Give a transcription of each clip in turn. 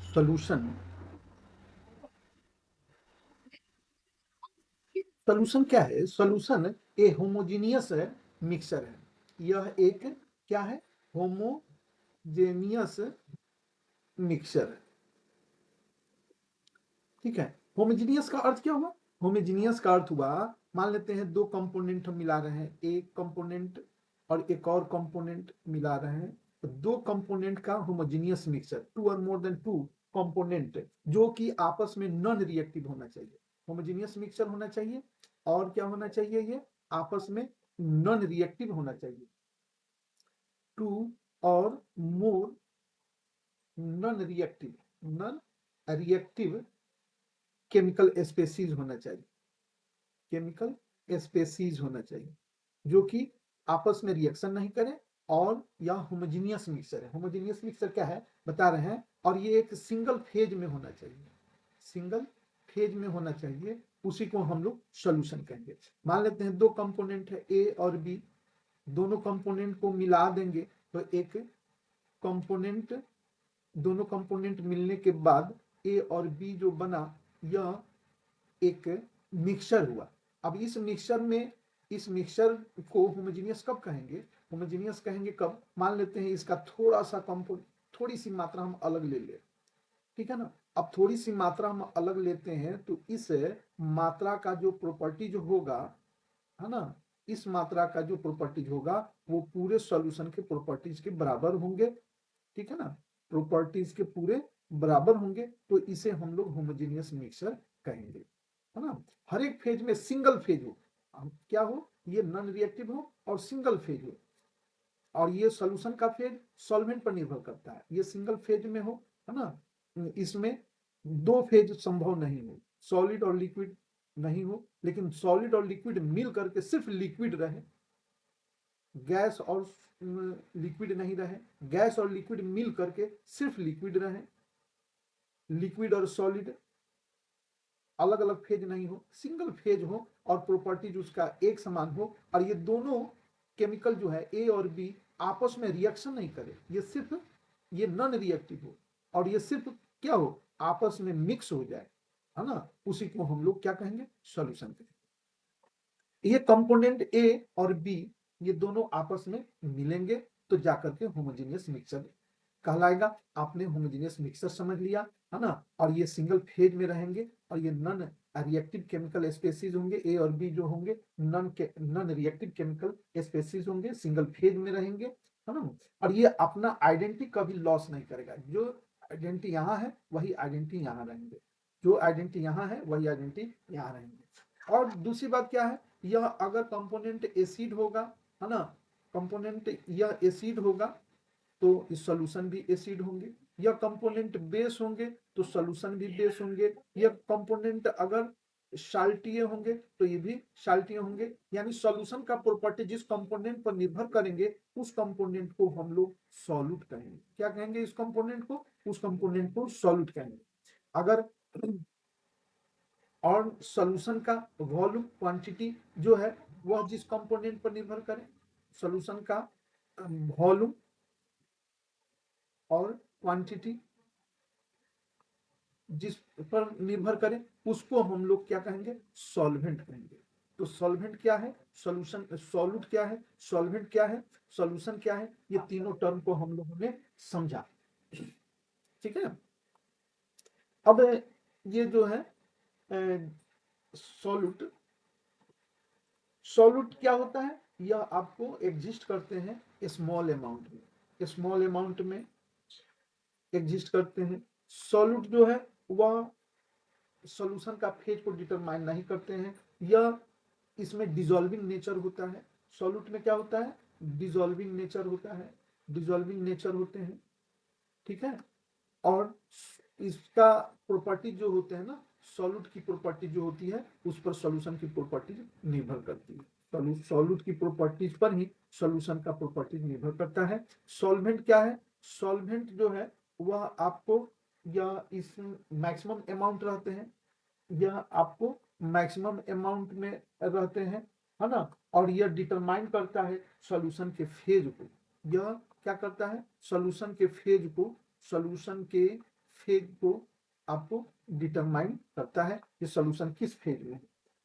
Solution. Solution क्या है? Solution ए homogeneous mixture है। यह एक क्या है? होमोजेनियस मिक्सचर है। ठीक है। होमोजीनियस का अर्थ क्या हुआ? होमोजीनियस का अर्थ हुआ, मान लेते हैं दो कंपोनेंट हम मिला रहे हैं, एक कंपोनेंट और एक और कंपोनेंट मिला रहे हैं, तो दो कंपोनेंट का होमोजीनियस मिक्सचर, टू और मोर देन टू कंपोनेंट जो कि आपस में नॉन रिएक्टिव होना चाहिए। होमोजीनियस मिक्सचर होना चाहिए और क्या होना चाहिए? ये आपस में नॉन रिएक्टिव होना चाहिए। टू और more non reactive chemical species होना चाहिए। केमिकल स्पेसीज होना चाहिए जो कि आपस में रिएक्शन नहीं करें, और यह होमोजीनियस मिक्सचर है। होमोजीनियस मिक्सचर क्या है बता रहे हैं, और ये एक सिंगल फेज में होना चाहिए। सिंगल फेज में होना चाहिए, उसी को हम लोग सॉल्यूशन कहेंगे। मान लेते हैं दो कंपोनेंट है ए और बी, दोनों कंपोनेंट को मिला देंगे तो एक कंपोनेंट, दोनों कंपोनेंट मिलने के बाद ए और बी जो बना, यह एक मिक्सचर हुआ। अब इस मिक्सचर को होमोजीनियस कब कहेंगे? होमोजीनियस कहेंगे कब? मान लेते हैं इसका थोड़ा सा कंपोनेंट, थोड़ी सी मात्रा हम अलग ले ले, ठीक है ना। अब थोड़ी सी मात्रा हम अलग लेते हैं तो इस मात्रा का जो प्रॉपर्टीज होगा, है ना, इस मात्रा का जो प्रॉपर्टीज होगा वो पूरे सॉल्यूशन के प्रॉपर्टीज के बराबर होंगे, ठीक है ना। प्रॉपर्टीज के पूरे बराबर होंगे तो इसे हम लोग होमोजीनियस मिक्सचर कहेंगे, है ना। हर एक फेज में सिंगल फेज हो, क्या हो, ये नॉन रिएक्टिव हो और सिंगल फेज हो। और ये सॉल्यूशन का फेज सॉल्वेंट पर निर्भर करता है, ये सिंगल फेज में हो, है ना। इसमें दो फेज संभव नहीं हो, सॉलिड और लिक्विड नहीं हो, लेकिन सॉलिड और लिक्विड मिल करके सिर्फ लिक्विड रहे, गैस और लिक्विड नहीं रहे, गैस और लिक्विड मिल करके सिर्फ लिक्विड रहे, लिक्विड और सॉलिड अलग अलग फेज नहीं हो, सिंगल फेज हो और प्रॉपर्टीज उसका एक समान हो, और ये दोनों केमिकल जो है ए और बी आपस में रिएक्शन नहीं करे, ये सिर्फ ये नॉन रिएक्टिव हो और ये सिर्फ क्या हो, आपस में मिक्स हो जाए, है ना। उसी को हम लोग क्या कहेंगे? सॉल्यूशन कहेंगे। ये कंपोनेंट ए और बी ये दोनों आपस में मिलेंगे तो जाकर के होमोजेनियस मिक्सचर कहलाएगा। आपने होमोजेनियस मिक्सचर समझ लिया, है ना। और ये सिंगल फेज में रहेंगे और ये नॉन रिएक्टिव केमिकल स्पेसीज होंगे, ए और बी जो होंगे नॉन रिएक्टिव केमिकल स्पेसीज होंगे, सिंगल फेज में रहेंगे, है ना। और ये अपना आइडेंटिटी कभी लॉस नहीं करेगा, जो आइडेंटिटी यहाँ है वही आइडेंटिटी यहाँ रहेंगे, जो आइडेंटिटी यहाँ है वही आइडेंटिटी यहाँ रहेंगे। और दूसरी बात क्या है, यह अगर कंपोनेंट एसिड होगा, है ना, कंपोनेंट यह एसिड होगा तो इस सॉल्यूशन भी एसिड होंगे, या कंपोनेंट बेस होंगे तो सॉल्यूशन भी बेस होंगे, या कंपोनेंट अगर साल्टीय होंगे तो ये भी साल्टीय होंगे। यानी सॉल्यूशन का प्रॉपर्टी जिस कंपोनेंट पर निर्भर करेंगे उस कंपोनेंट को हम लोग सॉल्यूट कहेंगे। क्या कहेंगे? इस कंपोनेंट को, उस कंपोनेंट को सॉल्यूट कहेंगे। अगर और सॉल्यूशन का वॉल्यूम क्वांटिटी जो है वह जिस कंपोनेंट पर निर्भर करे, सॉल्यूशन का वॉल्यूम और क्वांटिटी जिस पर निर्भर करे उसको हम लोग क्या कहेंगे? सॉल्वेंट कहेंगे। तो सॉल्वेंट क्या है, सॉल्यूशन, सॉल्यूट क्या है, सॉल्वेंट क्या है, सॉल्यूशन क्या है, ये तीनों टर्म को हम लोगों ने समझा, ठीक है। अब ये जो है सॉल्यूट, सॉल्यूट क्या होता है? यह आपको एग्जिस्ट करते हैं स्मॉल अमाउंट में, स्मॉल अमाउंट में एग्जिस्ट करते हैं। सॉल्यूट जो है वह सॉल्यूशन का फेज को डिटरमाइन नहीं करते हैं, यह इसमें डिजॉल्विंग नेचर होता है। सॉल्यूट में क्या होता है? डिजॉल्विंग नेचर होता है, डिजॉल्विंग नेचर होते हैं, ठीक है। और इसका प्रॉपर्टी जो होते हैं ना, सॉल्यूट की प्रॉपर्टी जो होती है उस पर सॉल्यूशन की प्रॉपर्टीज निर्भर करती है, सॉल्यूट की प्रॉपर्टीज पर ही सॉल्यूशन का प्रॉपर्टीज निर्भर करता है। सॉल्वेंट क्या है? सॉल्वेंट जो है वह आपको, या इस मैक्सिमम अमाउंट रहते हैं, यह आपको मैक्सिमम अमाउंट में रहते हैं, है ना। और यह डिटरमाइन करता है सॉल्यूशन के फेज को, यह क्या करता है? सॉल्यूशन के फेज को, सॉल्यूशन के फेज को आपको डिटरमाइन करता है कि सॉल्यूशन किस फेज में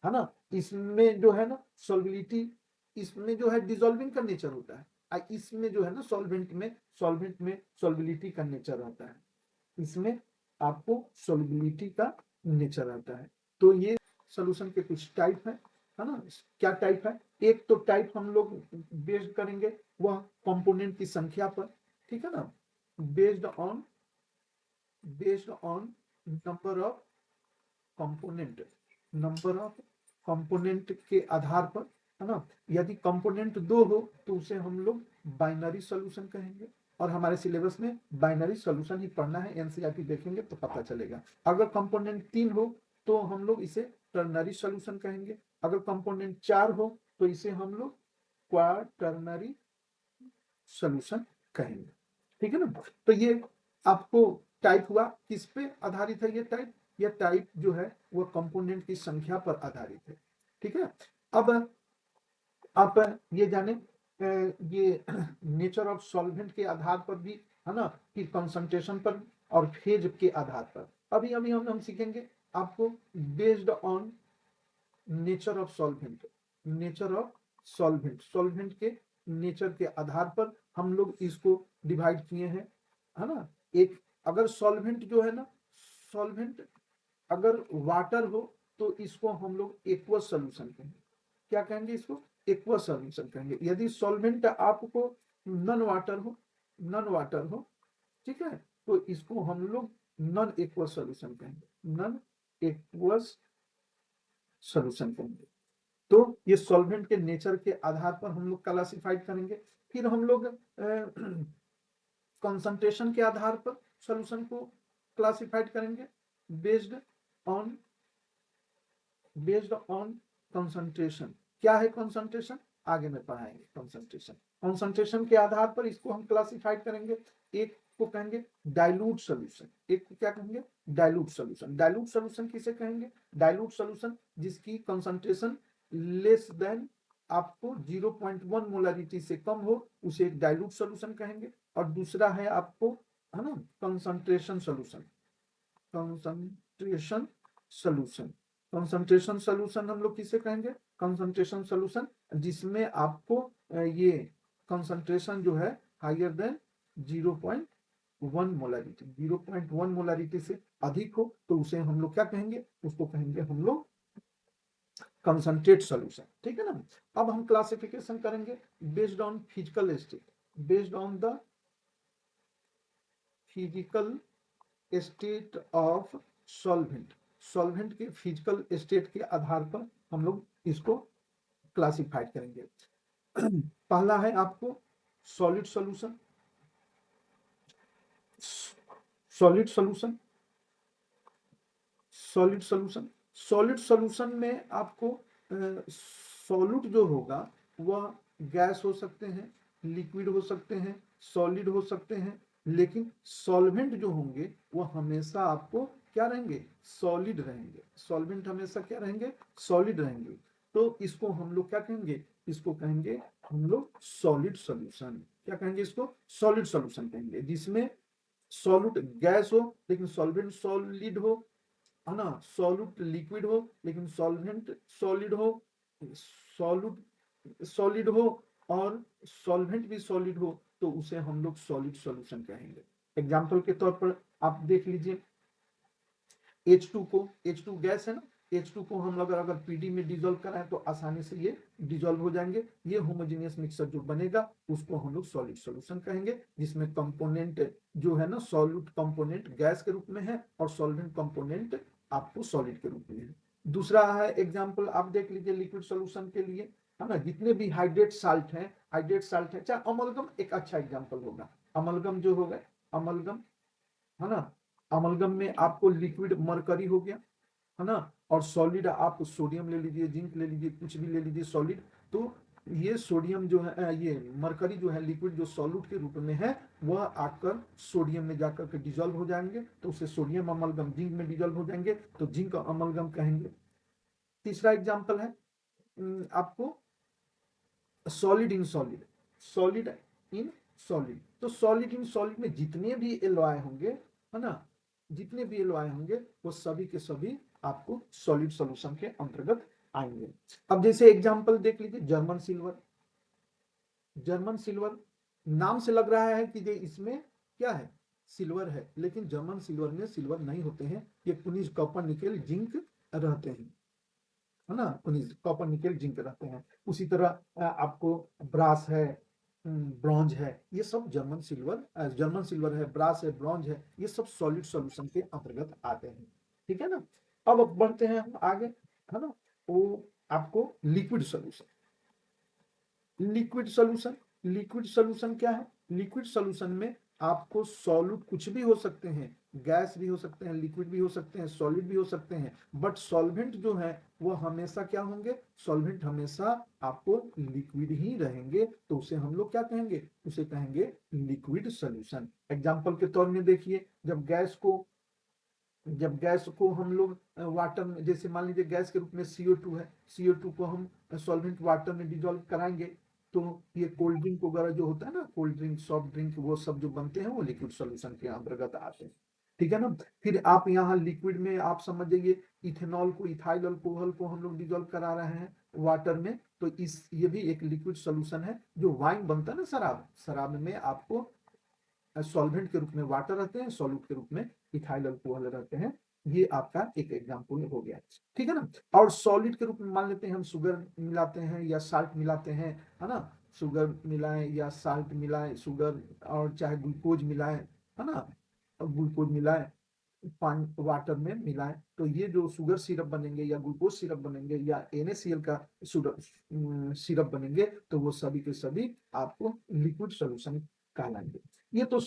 है ना। इसमें जो है ना सॉल्बिलिटी, इसमें जो है डिसॉल्विंग का नेचर होता है, इसमें जो है ना सॉल्वेंट में सॉल्बिलिटी का नेचर रहता है, इसमें आपको सॉल्बिलिटी का नेचर आता है। तो ये सॉल्यूशन के कुछ टाइप है ना। क्या टाइप है? एक तो टाइप हम लोग बेस्ड करेंगे वह कंपोनेंट की संख्या पर, ठीक है ना, based on number of component, number of component के आधार पर, है ना। यदि कंपोनेंट 2 हो तो उसे हम लोग बाइनरी सॉल्यूशन कहेंगे, और हमारे सिलेबस में बाइनरी सॉल्यूशन ही पढ़ना है, एनसीईआरटी देखेंगे तो पता चलेगा। अगर कंपोनेंट 3 हो तो हम लोग इसे टर्नरी सॉल्यूशन कहेंगे, अगर कंपोनेंट 4 हो तो इसे हम लोग क्वाटर्नरी सॉल्यूशन कहेंगे, ठीक है ना। तो ये आपको टाइप हुआ, किस पे आधारित है ये टाइप? यह टाइप जो है वह कंपोनेंट की संख्या पर आधारित है, ठीक है। अब आप ये जाने ये नेचर ऑफ सॉल्वेंट के आधार पर भी, है ना, कि कंसंट्रेशन पर और फेज के आधार पर। अभी अभी हम सीखेंगे आपको based on nature of solvent, nature of solvent के नेचर के आधार पर हम लोग इसको डिवाइड किए हैं, है ना। एक अगर सॉल्वेंट जो है ना, सॉल्वेंट अगर वाटर हो तो इसको हम लोग एक्वस सॉल्यूशन कहेंगे। क्या कहेंगे? इसको एक्वस सॉल्यूशन कहेंगे। यदि सॉल्वेंट आपको नॉन वाटर हो, ठीक है, तो इसको हम लोग नॉन एक्वस सॉल्यूशन कहेंगे, नॉन एक्वस सॉल्यूशन कहेंगे। तो ये सॉल्वेंट के नेचर के आधार पर हम लोग क्लासिफाइड करेंगे। फिर हम लोग कंसंट्रेशन के आधार पर सॉल्यूशन को क्लासिफाइड करेंगे, बेस्ड ऑन कंसंट्रेशन। क्या है कंसंट्रेशन? आगे में पढ़ाएंगे कंसंट्रेशन के आधार पर इसको हम क्लासिफाइड करेंगे। एक को कहेंगे डाइल्यूट सॉल्यूशन, एक को क्या कहेंगे? Dilute solution. डाइल्यूट सॉल्यूशन किसे कहेंगे? डाइल्यूट सॉल्यूशन जिसकी कंसंट्रेशन लेस देन आपको 0.1 मोलारिटी से कम हो उसे डाइल्यूट सॉल्यूशन कहेंगे। और दूसरा है आपको, है ना, concentration solution. Concentration solution, concentration solution हम लोग किसे कहेंगे? कंसंट्रेशन सॉल्यूशन जिसमें आपको ये कंसंट्रेशन जो है हायर देन 0.1 मोलारिटी, 0.1 मोलारिटी से अधिक हो तो उसे हम लोग क्या कहेंगे? उसको कहेंगे हम लोग कंसंट्रेट सॉल्यूशन, ठीक है ना। अब हम क्लासिफिकेशन करेंगे based on physical state, based on the physical state of solvent. Solvent के फिजिकल स्टेट के आधार पर हम लोग इसको क्लासिफाइड करेंगे। पहला है आपको solid solution, solid solution, solid solution. Solid solution में आपको सॉल्यूट जो होगा वह गैस हो सकते हैं, लिक्विड हो सकते हैं, सॉलिड हो सकते हैं, लेकिन सॉल्वेंट जो होंगे वह हमेशा आपको क्या रहेंगे? सॉलिड रहेंगे। सॉल्वेंट हमेशा क्या रहेंगे? सॉलिड रहेंगे। तो इसको हम लोग क्या कहेंगे? इसको कहेंगे हम लोग सॉलिड सॉल्यूशन। क्या कहेंगे? इसको सॉलिड सॉल्यूशन कहेंगे, जिसमें सॉल्यूट गैस हो लेकिन सॉल्वेंट सॉलिड हो, है ना, सॉल्यूट लिक्विड हो लेकिन सॉल्वेंट सॉलिड हो, सॉल्यूट सॉलिड हो और सॉल्वेंट भी सॉलिड हो, तो उसे हम लोग सॉलिड सॉल्यूशन कहेंगे। एग्जाम्पल के तौर पर आप देख लीजिए H2 को, H2 गैस है ना, H2 को हम लोग अगर पीडी में डिजोल्व कराएं तो आसानी से ये डिजोल्व हो जाएंगे। ये होमोजेनियस मिक्सचर जो बनेगा उसको हम लोग सॉलिड सॉल्यूशन कहेंगे, जिसमें कंपोनेंट जो है ना सॉल्यूट कंपोनेंट गैस के रूप में है और सॉल्वेंट कंपोनेंट आपको सॉलिड के रूप में है। दूसरा है एग्जाम्पल आप देख लीजिए लिक्विड सॉल्यूशन के लिए, है ना, जितने भी हाइड्रेट साल्ट है, चाहे अमलगम एक अच्छा एग्जाम्पल होगा। अमलगम जो होगा, अमलगम, है ना, अमलगम में आपको लिक्विड मरकरी हो गया, है ना, और सॉलिड आप सोडियम ले लीजिए, जिंक ले लीजिए, कुछ भी ले लीजिए सॉलिड। तो ये सोडियम जो है, ये मरकरी जो है लिक्विड जो सॉल्यूट के रूप में है, वह आकर सोडियम में जाकर के डिजोल्व हो जाएंगे, तो उसे सोडियम अमलगम जिंक में डिजोल्व हो जाएंगे, तो जिंक अमलगम कहेंगे। तीसरा एग्जाम्पल है आपको solid in solid, solid in solid. तो सॉलिड इन सॉलिड में जितने भी एलॉय होंगे, है ना, जितने भी एलओआई होंगे वो सभी के सभी आपको सॉलिड सॉल्यूशन के अंतर्गत आएंगे। अब जैसे एग्जांपल देख लीजिए, जर्मन सिल्वर। जर्मन सिल्वर नाम से लग रहा है कि ये इसमें क्या है, सिल्वर है, लेकिन जर्मन सिल्वर में सिल्वर नहीं होते हैं, ये खनिज कॉपर निकेल जिंक रहते हैं, है ना, खनिज कॉपर निकेल जिंक रहते हैं। उसी तरह आपको ब्रास है, ब्रॉन्ज है, ये सब जर्मन सिल्वर है, ब्रास है, ब्रॉन्ज है, ये सब सॉलिड सॉल्यूशन के अंतर्गत आते हैं। ठीक है ना। अब बढ़ते हैं हम आगे, है ना। वो आपको liquid solution, liquid solution, liquid solution क्या है, लिक्विड सॉल्यूशन में आपको सॉल्यूट कुछ भी हो सकते हैं, गैस भी हो सकते हैं, लिक्विड भी हो सकते हैं, सॉलिड भी हो सकते हैं, बट सॉल्वेंट जो है वो हमेशा क्या होंगे, सॉल्वेंट हमेशा आपको लिक्विड ही रहेंगे, तो उसे हम लोग क्या कहेंगे, उसे कहेंगे लिक्विड सॉल्यूशन। एग्जांपल के तौर में देखिए, जब गैस को हम लोग वाटर में, जैसे मान लीजिए गैस के रूप में CO2 है, CO2 को हम सॉल्वेंट वाटर में डिजोल्व कराएंगे, तो ये कोल्ड ड्रिंक वगैरह जो होता है ना, कोल्ड ड्रिंक, सॉफ्ट ड्रिंक, वो सब जो बनते हैं वो लिक्विड सॉल्यूशन के अंतर्गत आते हैं। ठीक है ना। फिर आप यहाँ लिक्विड में आप समझ जाइए, इथेनॉल को, इथाइल अल्कोहल को हम लोग डिजोल्व करा रहे हैं वाटर में, तो इस ये भी एक लिक्विड सॉल्यूशन है। जो वाइन बनता है ना, शराब, शराब में आपको सॉल्वेंट के रूप में वाटर रहते हैं, सॉल्यूट के रूप में इथाइल अल्कोहल रहते हैं। ये आपका एक एग्जांपल हो गया। ठीक है ना। और सॉलिड के रूप में मान लेते हैं हम शुगर मिलाते हैं या साल्ट मिलाते हैं, है ना, शुगर मिलाएं या साल्ट मिलाएं, शुगर और चाहे ग्लूकोज मिलाएं, है ना, ग्लूकोज मिलाएं, पानी वाटर में मिलाएं, तो ये जो शुगर सिरप बनेंगे या ग्लूकोज सिरप बनेंगे या NaCl का सिरप बनेंगे, तो वो सभी के सभी आपको लिक्विड सोल्यूशन कहलाएंगे। ये तो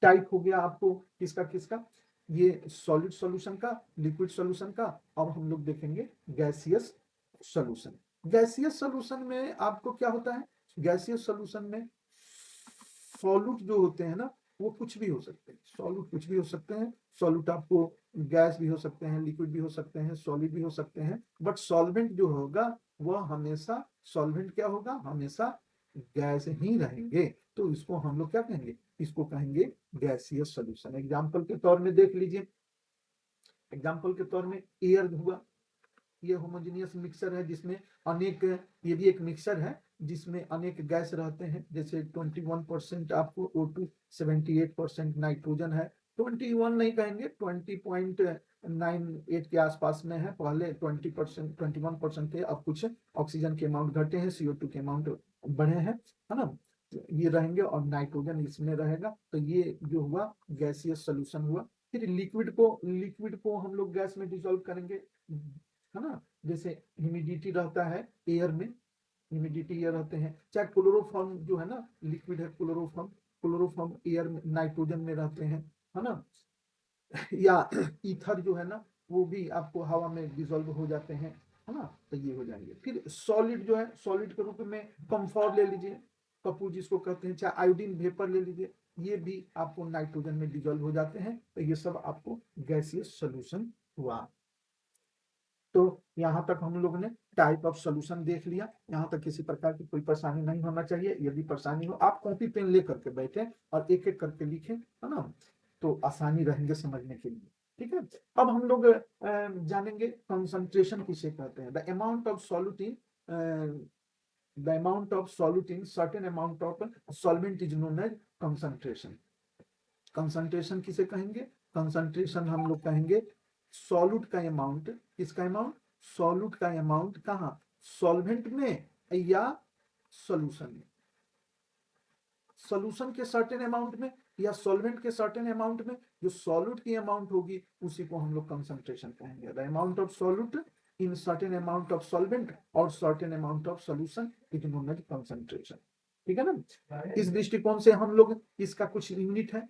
टाइप हो गया आपको किसका किसका, ये सॉलिड सॉल्यूशन का, लिक्विड सॉल्यूशन का। अब हम लोग देखेंगे गैसियस सॉल्यूशन। गैसियस सॉल्यूशन में आपको क्या होता है, गैसियस सॉल्यूशन में सॉल्यूट जो होते हैं ना, वो कुछ भी हो सकते हैं, सॉल्यूट कुछ भी हो सकते हैं। सॉल्यूट आपको गैस भी हो सकते हैं, लिक्विड भी हो सकते हैं, सॉलिड भी हो सकते हैं, बट सॉल्वेंट जो होगा वह हमेशा, सॉल्वेंट क्या होगा, हमेशा गैस ही रहेंगे, तो इसको हम लोग क्या कहेंगे, इसको कहेंगे गैसियस सॉल्यूशन। एग्जांपल के तौर में देख लीजिए, एग्जांपल के तौर में एयर हुआ, ये होमोजेनियस मिक्सर है जिसमें अनेक, ये भी एक मिक्सर है जिसमें अनेक गैस रहते हैं, जैसे 21% आपको O2, 78% नाइट्रोजन है, 21 नहीं कहेंगे, 20.98 के आसपास में है, पहले 20%, 21% थे, अब कुछ ऑक्सीजन के अमाउंट घटे हैं, CO2 के अमाउंट बढ़े हैं, है ना, ये रहेंगे और नाइट्रोजन इसमें रहेगा, तो ये जो हुआ गैसियस सोल्यूशन हुआ। फिर लिक्विड को हम लोग गैस में डिसॉल्व करेंगे, है ना, जैसे ह्यूमिडिटी रहता है एयर में, ह्यूमिडिटी एयर रहते हैं, चाहे क्लोरोफॉर्म जो है ना, लिक्विड है क्लोरोफॉर्म, क्लोरोफॉर्म एयर में, नाइट्रोजन में रहते हैं, है ना, या ईथर जो है ना, वो भी आपको हवा में डिसॉल्व हो जाते हैं, है ना, तो ये हो जाएंगे। फिर सॉलिड जो है, सॉलिड के रूप में कम्फॉर ले लीजिए, कपूर जिसको कहते हैं, चाहे आयोडीन वेपर ले लीजिए, ये भी आपको नाइट्रोजन में डिसॉल्व हो जाते हैं, तो ये सब आपको गैसियस सोल्यूशन हुआ। तो यहाँ तक हम लोग ने टाइप ऑफ सोल्यूशन देख लिया, यहाँ तक किसी प्रकार की कोई परेशानी नहीं होना चाहिए। यदि परेशानी हो, आप कॉपी पेन ले करके बैठे और एक एक करके लिखें, है ना, तो आसानी रहेंगे समझने के लिए। ठीक है। अब हम लोग जानेंगे कंसंट्रेशन किसे कहते हैं। The amount of solute in, the amount of solute in certain amount of solvent is known as concentration. Concentration किसे कहेंगे, कंसंट्रेशन हम लोग कहेंगे सॉल्यूट का अमाउंट, किसका अमाउंट, सॉल्यूट का अमाउंट कहाँ, सॉल्वेंट में या सॉल्यूशन में, सॉल्यूशन के सर्टेन अमाउंट में या सॉल्वेंट के सर्टेन अमाउंट में, जो सॉल्यूट की अमाउंट होगी उसी को हम लोग कंसंट्रेशन कहेंगे। The amount of solute in certain amount of solvent और certain amount of solution is known as concentration. ठीक है ना। इस दृष्टिकोण से हम लोग, इसका कुछ यूनिट है,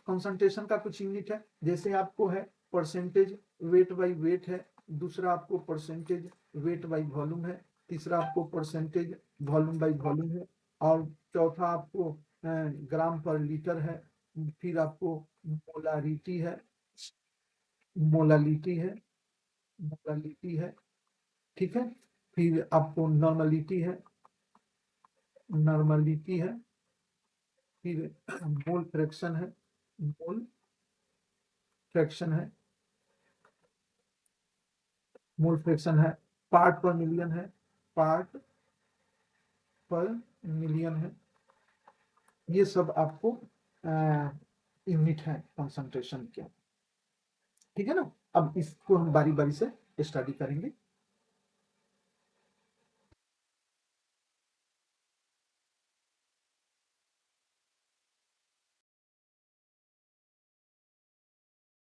कंसंट्रेशन का कुछ यूनिट है, जैसे आपको है परसेंटेज वेट बाई वेट है, दूसरा आपको परसेंटेज वेट बाई वॉल्यूम है, तीसरा आपको परसेंटेज वॉल्यूम बाई वॉल्यूम है, और चौथा आपको ग्राम पर लीटर है, फिर आपको मोलारिटी है, मोलालिटी है, मोलालिटी है। ठीक है। फिर आपको नॉर्मलिटी है, नॉर्मलिटी है, फिर मोल फ्रैक्शन है, मोल फ्रैक्शन है, मोल फ्रैक्शन है, पार्ट पर मिलियन है, पार्ट पर मिलियन है, ये सब आपको यूनिट है कंसंट्रेशन के। ठीक है ना। अब इसको हम बारी बारी से स्टडी करेंगे।